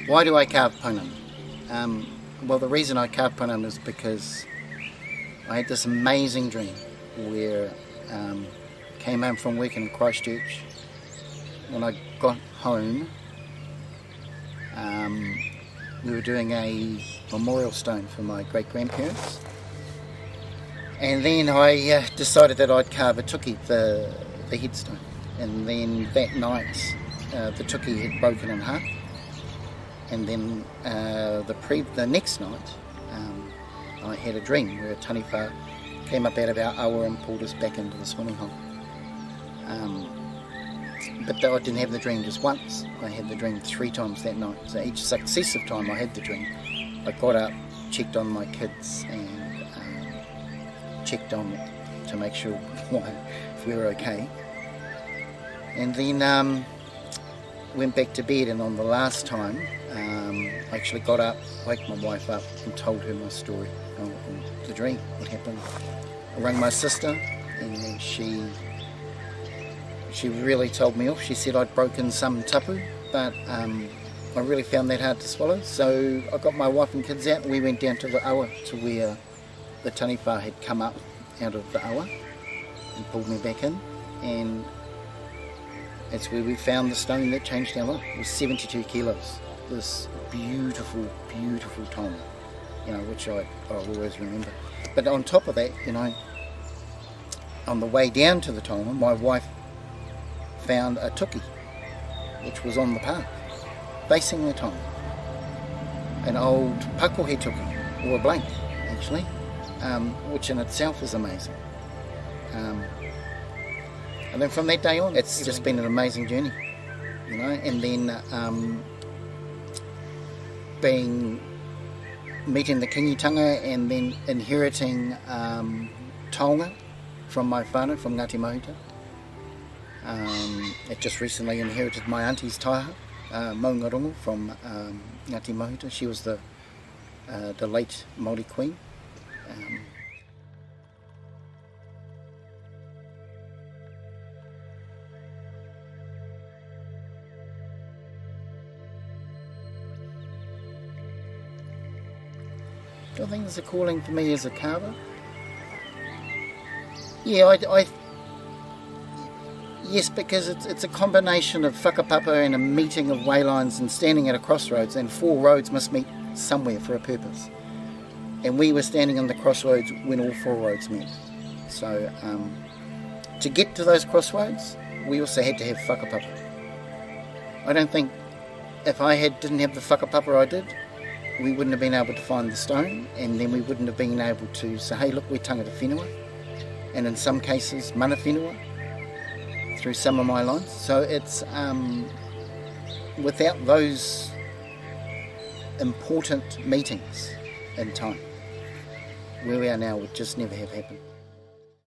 Why do I carve Pounamu? Well, the reason I carve Pounamu is because I had this amazing dream where came home from working in Christchurch. When I got home, we were doing a memorial stone for my great-grandparents, and then I decided that I'd carve a tuki, the headstone. And then that night the tuki had broken in half, and then the next night I had a dream where a taniwha came up out of our awa and pulled us back into the swimming hole. But I didn't have the dream just once, I had the dream 3 times that night. So each successive time I had the dream, I got up, checked on my kids and checked on them to make sure if we were okay. And then went back to bed, and on the last time I actually got up, woke my wife up and told her my story of the dream, what happened. I rang my sister and then she really told me off. She said I'd broken some tapu, but I really found that hard to swallow. So I got my wife and kids out and we went down to the awa, to where the taniwha had come up out of the awa and pulled me back in, and that's where we found the stone that changed our life. It was 72 kilos, this beautiful, beautiful Taonga, which I'll always remember. But on top of that, on the way down to the Taonga, my wife found a tuki, which was on the path, facing the Taonga. An old pakohe tuki, or a blank, actually, which in itself is amazing. And then from that day on, it's just been an amazing journey, and then meeting the kingitanga and then inheriting Taonga from my whānau, from Ngāti Mahuta. It just recently inherited my auntie's taiha, Maungarongo, from Ngāti Mahuta. She was the late Māori queen. I think there's a calling for me as a carver. Yeah, yes, because it's a combination of whakapapa and a meeting of way lines and standing at a crossroads, and 4 roads must meet somewhere for a purpose. And we were standing on the crossroads when all 4 roads met. So to get to those crossroads, we also had to have whakapapa. I don't think if I didn't have the whakapapa I did, we wouldn't have been able to find the stone, and then we wouldn't have been able to say, hey, look, we're tangata whenua, and in some cases mana whenua, through some of my lines. So it's without those important meetings in time, where we are now would just never have happened.